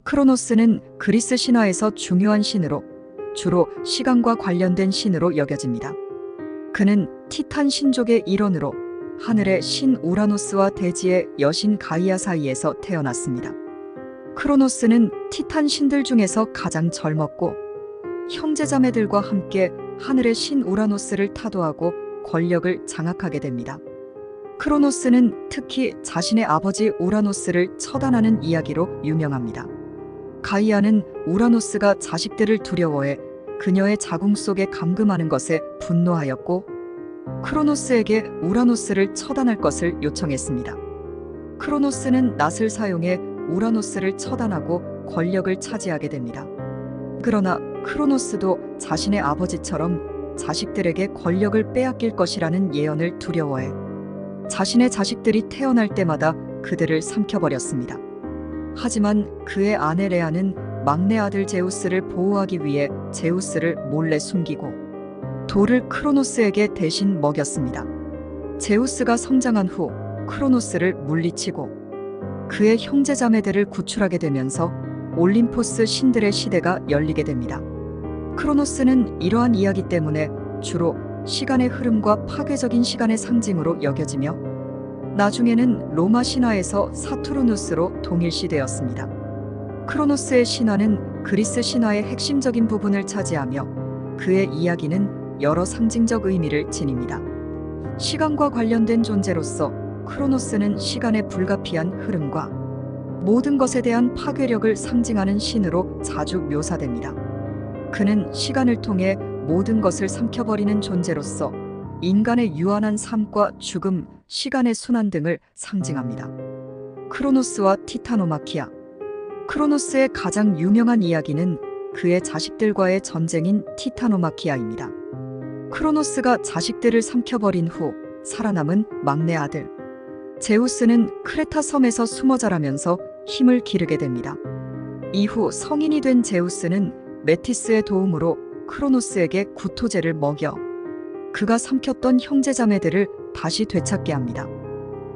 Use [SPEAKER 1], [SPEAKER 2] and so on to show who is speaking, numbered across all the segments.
[SPEAKER 1] 크로노스는 그리스 신화에서 중요한 신으로 주로 시간과 관련된 신으로 여겨집니다. 그는 티탄 신족의 일원으로 하늘의 신 우라노스와 대지의 여신 가이아 사이에서 태어났습니다. 크로노스는 티탄 신들 중에서 가장 젊었고 형제자매들과 함께 하늘의 신 우라노스를 타도하고 권력을 장악하게 됩니다. 크로노스는 특히 자신의 아버지 우라노스를 처단하는 이야기로 유명합니다. 가이아는 우라노스가 자식들을 두려워해 그녀의 자궁 속에 감금하는 것에 분노하였고 크로노스에게 우라노스를 처단할 것을 요청했습니다. 크로노스는 낫을 사용해 우라노스를 처단하고 권력을 차지하게 됩니다. 그러나 크로노스도 자신의 아버지처럼 자식들에게 권력을 빼앗길 것이라는 예언을 두려워해 자신의 자식들이 태어날 때마다 그들을 삼켜버렸습니다. 하지만 그의 아내 레아는 막내 아들 제우스를 보호하기 위해 제우스를 몰래 숨기고 돌을 크로노스에게 대신 먹였습니다. 제우스가 성장한 후 크로노스를 물리치고 그의 형제자매들을 구출하게 되면서 올림포스 신들의 시대가 열리게 됩니다. 크로노스는 이러한 이야기 때문에 주로 시간의 흐름과 파괴적인 시간의 상징으로 여겨지며 나중에는 로마 신화에서 사투르누스로 동일시되었습니다. 크로노스의 신화는 그리스 신화의 핵심적인 부분을 차지하며 그의 이야기는 여러 상징적 의미를 지닙니다. 시간과 관련된 존재로서 크로노스는 시간의 불가피한 흐름과 모든 것에 대한 파괴력을 상징하는 신으로 자주 묘사됩니다. 그는 시간을 통해 모든 것을 삼켜버리는 존재로서 인간의 유한한 삶과 죽음, 시간의 순환 등을 상징합니다. 크로노스와 티타노마키아. 크로노스의 가장 유명한 이야기는 그의 자식들과의 전쟁인 티타노마키아입니다. 크로노스가 자식들을 삼켜버린 후 살아남은 막내 아들 제우스는 크레타 섬에서 숨어 자라면서 힘을 기르게 됩니다. 이후 성인이 된 제우스는 메티스의 도움으로 크로노스에게 구토제를 먹여 그가 삼켰던 형제자매들을 다시 되찾게 합니다.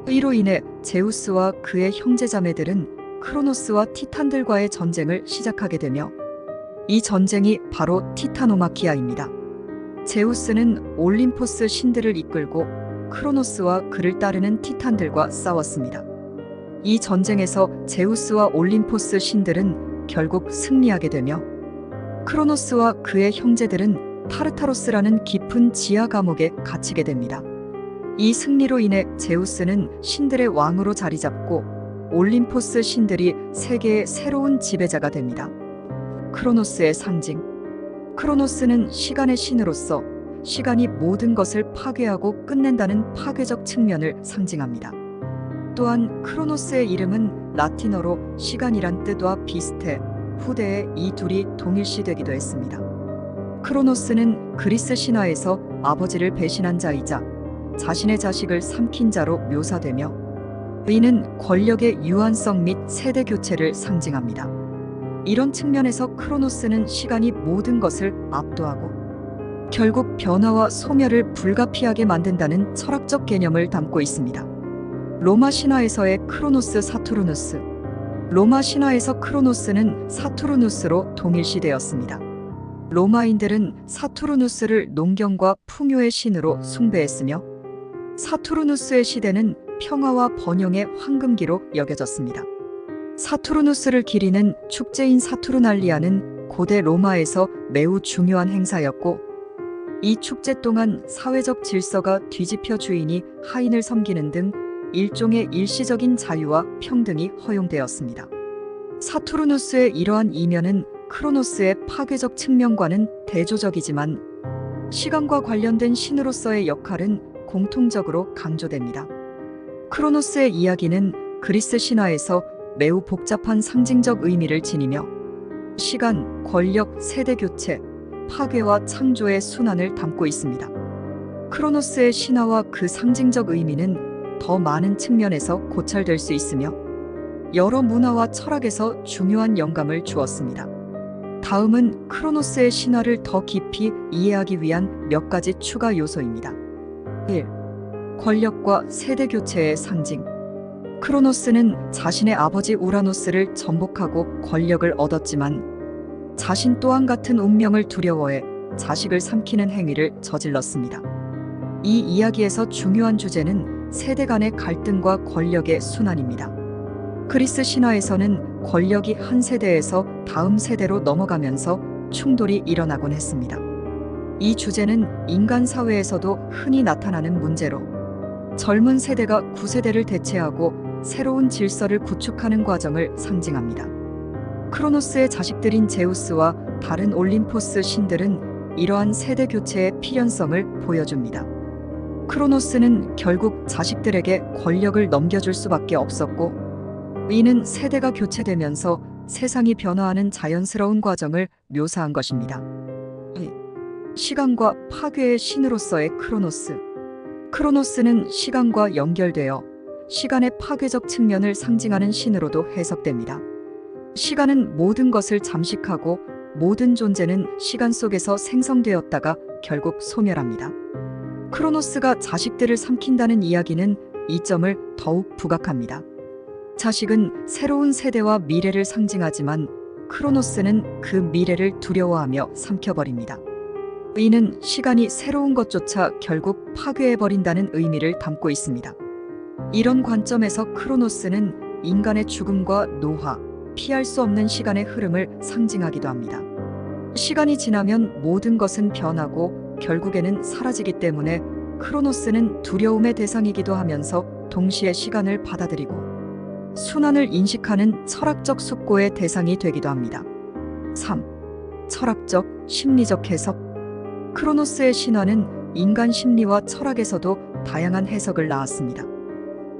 [SPEAKER 1] 이로 인해 제우스와 그의 형제자매들은 크로노스와 티탄들과의 전쟁을 시작하게 되며 이 전쟁이 바로 티타노마키아입니다. 제우스는 올림포스 신들을 이끌고 크로노스와 그를 따르는 티탄들과 싸웠습니다. 이 전쟁에서 제우스와 올림포스 신들은 결국 승리하게 되며 크로노스와 그의 형제들은 타르타로스라는 깊은 지하 감옥에 갇히게 됩니다. 이 승리로 인해 제우스는 신들의 왕으로 자리 잡고 올림포스 신들이 세계의 새로운 지배자가 됩니다. 크로노스의 상징. 크로노스는 시간의 신으로서 시간이 모든 것을 파괴하고 끝낸다는 파괴적 측면을 상징합니다. 또한 크로노스의 이름은 라틴어로 시간이란 뜻과 비슷해 후대에 이 둘이 동일시되기도 했습니다. 크로노스는 그리스 신화에서 아버지를 배신한 자이자 자신의 자식을 삼킨 자로 묘사되며 이는 권력의 유한성 및 세대 교체를 상징합니다. 이런 측면에서 크로노스는 시간이 모든 것을 압도하고 결국 변화와 소멸을 불가피하게 만든다는 철학적 개념을 담고 있습니다. 로마 신화에서의 크로노스 사투르누스. 로마 신화에서 크로노스는 사투르누스로 동일시되었습니다. 로마인들은 사투르누스를 농경과 풍요의 신으로 숭배했으며 사투르누스의 시대는 평화와 번영의 황금기로 여겨졌습니다. 사투르누스를 기리는 축제인 사투르날리아는 고대 로마에서 매우 중요한 행사였고 이 축제 동안 사회적 질서가 뒤집혀 주인이 하인을 섬기는 등 일종의 일시적인 자유와 평등이 허용되었습니다. 사투르누스의 이러한 이면은 크로노스의 파괴적 측면과는 대조적이지만 시간과 관련된 신으로서의 역할은 공통적으로 강조됩니다. 크로노스의 이야기는 그리스 신화에서 매우 복잡한 상징적 의미를 지니며 시간, 권력, 세대 교체, 파괴와 창조의 순환을 담고 있습니다. 크로노스의 신화와 그 상징적 의미는 더 많은 측면에서 고찰될 수 있으며 여러 문화와 철학에서 중요한 영감을 주었습니다. 다음은 크로노스의 신화를 더 깊이 이해하기 위한 몇 가지 추가 요소입니다. 1. 권력과 세대 교체의 상징. 크로노스는 자신의 아버지 우라노스를 전복하고 권력을 얻었지만 자신 또한 같은 운명을 두려워해 자식을 삼키는 행위를 저질렀습니다. 이 이야기에서 중요한 주제는 세대 간의 갈등과 권력의 순환입니다. 그리스 신화에서는 권력이 한 세대에서 다음 세대로 넘어가면서 충돌이 일어나곤 했습니다. 이 주제는 인간 사회에서도 흔히 나타나는 문제로 젊은 세대가 구세대를 대체하고 새로운 질서를 구축하는 과정을 상징합니다. 크로노스의 자식들인 제우스와 다른 올림포스 신들은 이러한 세대 교체의 필연성을 보여줍니다. 크로노스는 결국 자식들에게 권력을 넘겨줄 수밖에 없었고, 이는 세대가 교체되면서 세상이 변화하는 자연스러운 과정을 묘사한 것입니다. 시간과 파괴의 신으로서의 크로노스. 크로노스는 시간과 연결되어 시간의 파괴적 측면을 상징하는 신으로도 해석됩니다. 시간은 모든 것을 잠식하고 모든 존재는 시간 속에서 생성되었다가 결국 소멸합니다. 크로노스가 자식들을 삼킨다는 이야기는 이 점을 더욱 부각합니다. 자식은 새로운 세대와 미래를 상징하지만 크로노스는 그 미래를 두려워하며 삼켜버립니다. 이는 시간이 새로운 것조차 결국 파괴해버린다는 의미를 담고 있습니다. 이런 관점에서 크로노스는 인간의 죽음과 노화, 피할 수 없는 시간의 흐름을 상징하기도 합니다. 시간이 지나면 모든 것은 변하고 결국에는 사라지기 때문에 크로노스는 두려움의 대상이기도 하면서 동시에 시간을 받아들이고 순환을 인식하는 철학적 숙고의 대상이 되기도 합니다. 3. 철학적, 심리적 해석. 크로노스의 신화는 인간 심리와 철학에서도 다양한 해석을 낳았습니다.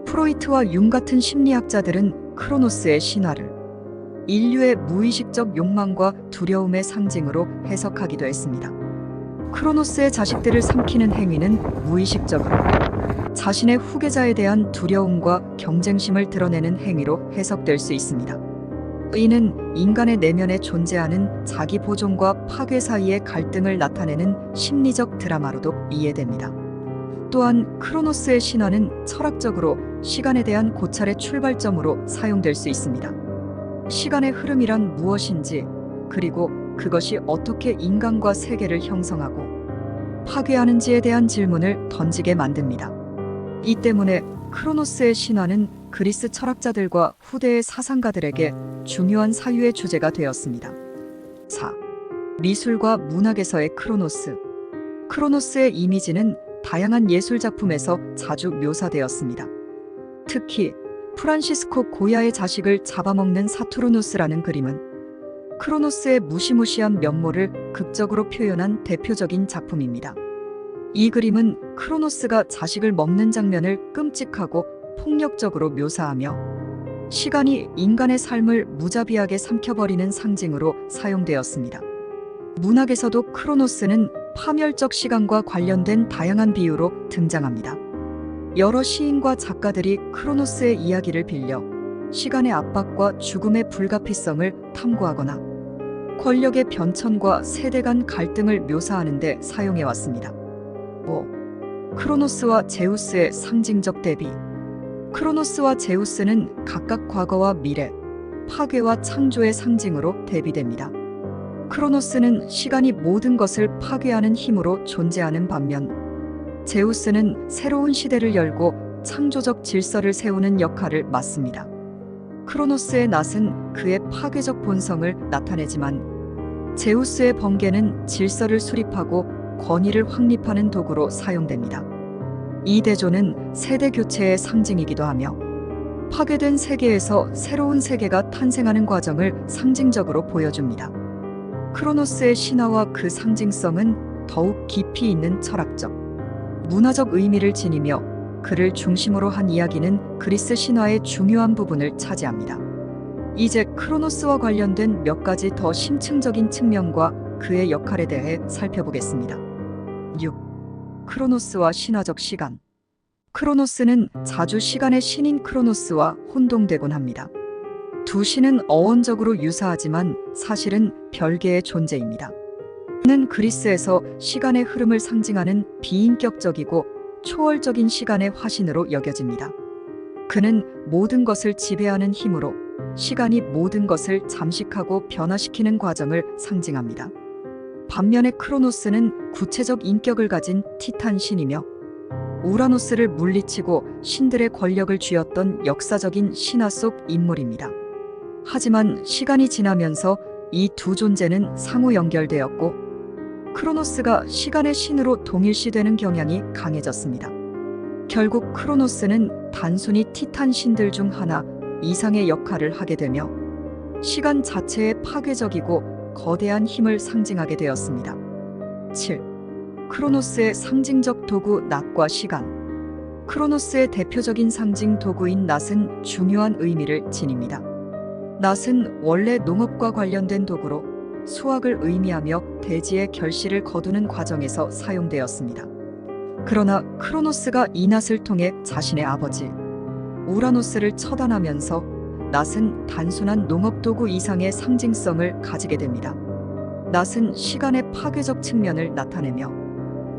[SPEAKER 1] 프로이트와 융 같은 심리학자들은 크로노스의 신화를 인류의 무의식적 욕망과 두려움의 상징으로 해석하기도 했습니다. 크로노스의 자식들을 삼키는 행위는 무의식적으로 자신의 후계자에 대한 두려움과 경쟁심을 드러내는 행위로 해석될 수 있습니다. 이는 인간의 내면에 존재하는 자기 보존과 파괴 사이의 갈등을 나타내는 심리적 드라마로도 이해됩니다. 또한 크로노스의 신화는 철학적으로 시간에 대한 고찰의 출발점으로 사용될 수 있습니다. 시간의 흐름이란 무엇인지, 그리고 그것이 어떻게 인간과 세계를 형성하고 파괴하는지에 대한 질문을 던지게 만듭니다. 이 때문에 크로노스의 신화는 그리스 철학자들과 후대의 사상가들에게 중요한 사유의 주제가 되었습니다. 4. 미술과 문학에서의 크로노스. 크로노스의 이미지는 다양한 예술 작품에서 자주 묘사되었습니다. 특히 프란시스코 고야의 자식을 잡아먹는 사투르누스라는 그림은 크로노스의 무시무시한 면모를 극적으로 표현한 대표적인 작품입니다. 이 그림은 크로노스가 자식을 먹는 장면을 끔찍하고 폭력적으로 묘사하며 시간이 인간의 삶을 무자비하게 삼켜버리는 상징으로 사용되었습니다. 문학에서도 크로노스는 파멸적 시간과 관련된 다양한 비유로 등장합니다. 여러 시인과 작가들이 크로노스의 이야기를 빌려 시간의 압박과 죽음의 불가피성을 탐구하거나 권력의 변천과 세대 간 갈등을 묘사하는 데 사용해왔습니다. 5. 크로노스와 제우스의 상징적 대비. 크로노스와 제우스는 각각 과거와 미래, 파괴와 창조의 상징으로 대비됩니다. 크로노스는 시간이 모든 것을 파괴하는 힘으로 존재하는 반면 제우스는 새로운 시대를 열고 창조적 질서를 세우는 역할을 맡습니다. 크로노스의 낫은 그의 파괴적 본성을 나타내지만 제우스의 번개는 질서를 수립하고 권위를 확립하는 도구로 사용됩니다. 이 대조는 세대 교체의 상징이기도 하며 파괴된 세계에서 새로운 세계가 탄생하는 과정을 상징적으로 보여줍니다. 크로노스의 신화와 그 상징성은 더욱 깊이 있는 철학적, 문화적 의미를 지니며 그를 중심으로 한 이야기는 그리스 신화의 중요한 부분을 차지합니다. 이제 크로노스와 관련된 몇 가지 더 심층적인 측면과 그의 역할에 대해 살펴보겠습니다. 6. 크로노스와 신화적 시간. 크로노스는 자주 시간의 신인 크로노스와 혼동되곤 합니다. 두 신은 어원적으로 유사하지만 사실은 별개의 존재입니다. 그는 그리스에서 시간의 흐름을 상징하는 비인격적이고 초월적인 시간의 화신으로 여겨집니다. 그는 모든 것을 지배하는 힘으로 시간이 모든 것을 잠식하고 변화시키는 과정을 상징합니다. 반면에 크로노스는 구체적 인격을 가진 티탄 신이며 우라노스를 물리치고 신들의 권력을 쥐었던 역사적인 신화 속 인물입니다. 하지만 시간이 지나면서 이 두 존재는 상호 연결되었고 크로노스가 시간의 신으로 동일시되는 경향이 강해졌습니다. 결국 크로노스는 단순히 티탄 신들 중 하나 이상의 역할을 하게 되며 시간 자체의 파괴적이고 거대한 힘을 상징하게 되었습니다. 7. 크로노스의 상징적 도구 낫과 시간. 크로노스의 대표적인 상징 도구인 낫은 중요한 의미를 지닙니다. 낫은 원래 농업과 관련된 도구로 수확을 의미하며 대지의 결실을 거두는 과정에서 사용되었습니다. 그러나 크로노스가 이 낫을 통해 자신의 아버지 우라노스를 처단하면서 낫은 단순한 농업도구 이상의 상징성을 가지게 됩니다. 낫은 시간의 파괴적 측면을 나타내며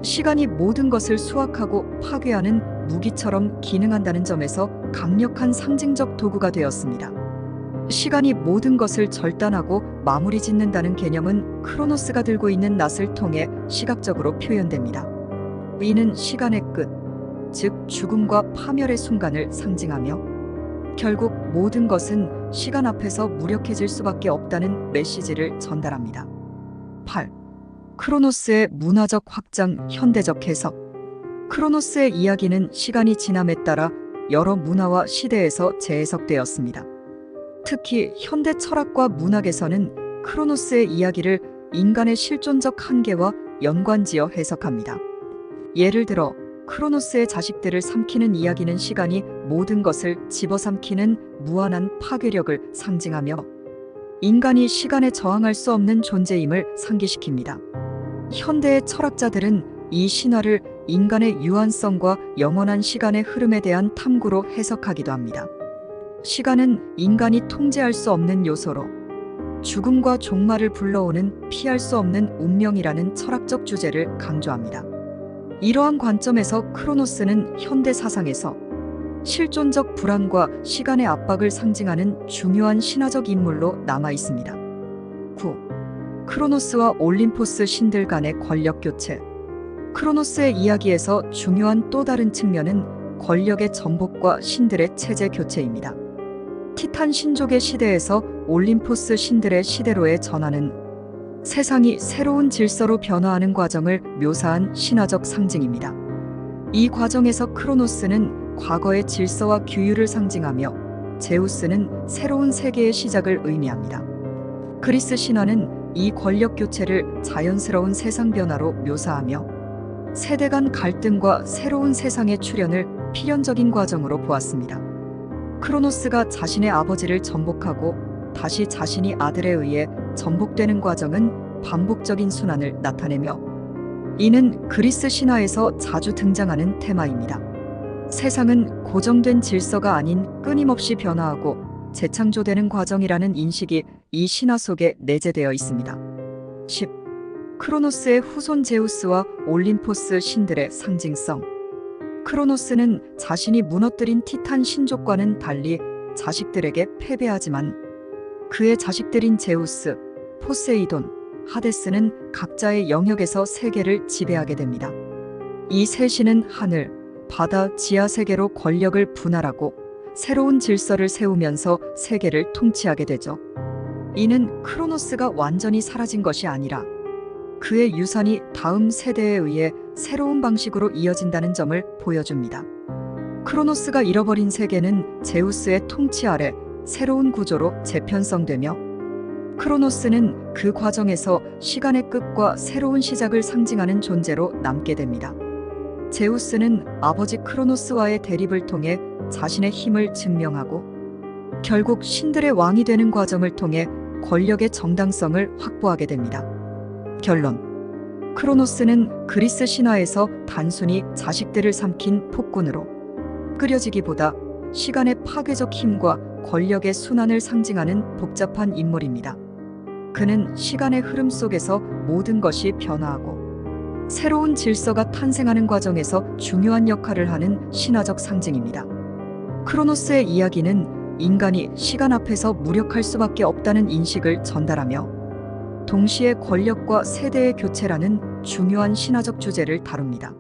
[SPEAKER 1] 시간이 모든 것을 수확하고 파괴하는 무기처럼 기능한다는 점에서 강력한 상징적 도구가 되었습니다. 시간이 모든 것을 절단하고 마무리 짓는다는 개념은 크로노스가 들고 있는 낫을 통해 시각적으로 표현됩니다. 이는 시간의 끝, 즉 죽음과 파멸의 순간을 상징하며 결국 모든 것은 시간 앞에서 무력해질 수밖에 없다는 메시지를 전달합니다. 8. 크로노스의 문화적 확장, 현대적 해석. 크로노스의 이야기는 시간이 지남에 따라 여러 문화와 시대에서 재해석되었습니다. 특히 현대 철학과 문학에서는 크로노스의 이야기를 인간의 실존적 한계와 연관지어 해석합니다. 예를 들어 크로노스의 자식들을 삼키는 이야기는 시간이 모든 것을 집어삼키는 무한한 파괴력을 상징하며 인간이 시간에 저항할 수 없는 존재임을 상기시킵니다. 현대의 철학자들은 이 신화를 인간의 유한성과 영원한 시간의 흐름에 대한 탐구로 해석하기도 합니다. 시간은 인간이 통제할 수 없는 요소로 죽음과 종말을 불러오는 피할 수 없는 운명이라는 철학적 주제를 강조합니다. 이러한 관점에서 크로노스는 현대 사상에서 실존적 불안과 시간의 압박을 상징하는 중요한 신화적 인물로 남아 있습니다. 9. 크로노스와 올림포스 신들 간의 권력 교체. 크로노스의 이야기에서 중요한 또 다른 측면은 권력의 전복과 신들의 체제 교체입니다. 티탄 신족의 시대에서 올림포스 신들의 시대로의 전환은 세상이 새로운 질서로 변화하는 과정을 묘사한 신화적 상징입니다. 이 과정에서 크로노스는 과거의 질서와 규율을 상징하며 제우스는 새로운 세계의 시작을 의미합니다. 그리스 신화는 이 권력 교체를 자연스러운 세상 변화로 묘사하며 세대 간 갈등과 새로운 세상의 출현을 필연적인 과정으로 보았습니다. 크로노스가 자신의 아버지를 전복하고 다시 자신이 아들에 의해 전복되는 과정은 반복적인 순환을 나타내며 이는 그리스 신화에서 자주 등장하는 테마입니다. 세상은 고정된 질서가 아닌 끊임없이 변화하고 재창조되는 과정이라는 인식이 이 신화 속에 내재되어 있습니다. 10. 크로노스의 후손 제우스와 올림포스 신들의 상징성. 크로노스는 자신이 무너뜨린 티탄 신족과는 달리 자식들에게 패배하지만 그의 자식들인 제우스, 포세이돈, 하데스는 각자의 영역에서 세계를 지배하게 됩니다. 이 세 신은 하늘, 바다, 지하 세계로 권력을 분할하고 새로운 질서를 세우면서 세계를 통치하게 되죠. 이는 크로노스가 완전히 사라진 것이 아니라 그의 유산이 다음 세대에 의해 새로운 방식으로 이어진다는 점을 보여줍니다. 크로노스가 잃어버린 세계는 제우스의 통치 아래 새로운 구조로 재편성되며 크로노스는 그 과정에서 시간의 끝과 새로운 시작을 상징하는 존재로 남게 됩니다. 제우스는 아버지 크로노스와의 대립을 통해 자신의 힘을 증명하고 결국 신들의 왕이 되는 과정을 통해 권력의 정당성을 확보하게 됩니다. 결론. 크로노스는 그리스 신화에서 단순히 자식들을 삼킨 폭군으로 끓여지기보다 시간의 파괴적 힘과 권력의 순환을 상징하는 복잡한 인물입니다. 그는 시간의 흐름 속에서 모든 것이 변화하고 새로운 질서가 탄생하는 과정에서 중요한 역할을 하는 신화적 상징입니다. 크로노스의 이야기는 인간이 시간 앞에서 무력할 수밖에 없다는 인식을 전달하며 동시에 권력과 세대의 교체라는 중요한 신화적 주제를 다룹니다.